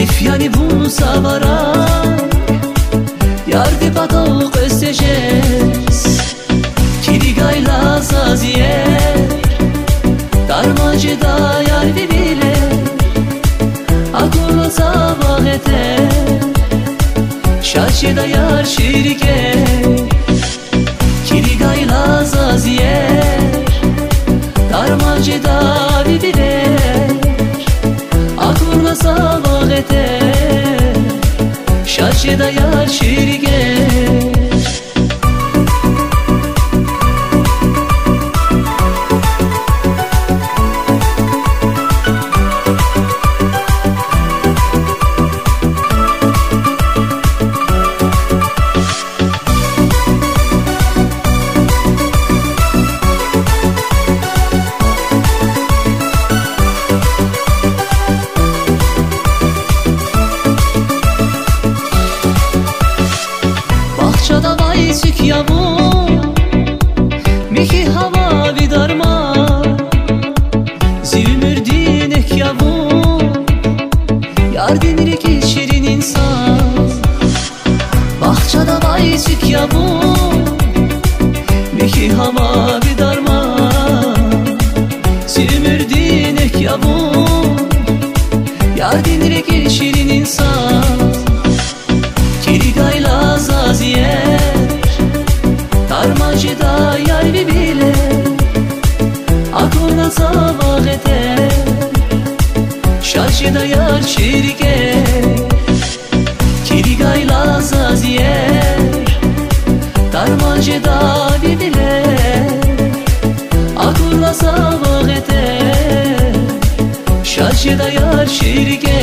Lifyani bunu savarak Yardi badal köstejes Kirigayla zaziyer Darmacıda yar bibile Akula sabah eter Şaşıda yar şirike Kirigayla zaziyer Darmacıda bibile Akula sabah eter Şaşıda yar şirike Bahçada vay sük yavun Miki hava vidarma Zülmürdin ek yavun Yardinir ki şirin insan Bahçada vay sük yavun Miki hava vidarma Zülmürdin ek yavun Yardinir ki şirin insan Kirigayla zaziyer Darmacıda yar bibile Akuna sabah eter Şaşıda yar şirike Kirigayla zaziyer Darmacıda bibile Akuna sabah eter Şaşıda yar şirike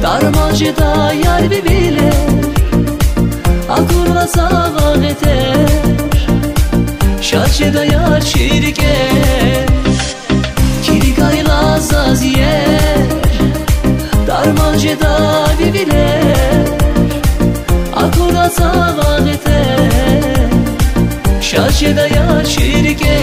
Darmacıda yar bibile Akula sabah eter Şaşıda yar şirike Kirigayla zaziyer Darmacıda bibile Akula sabah eter Şaşıda yar şirike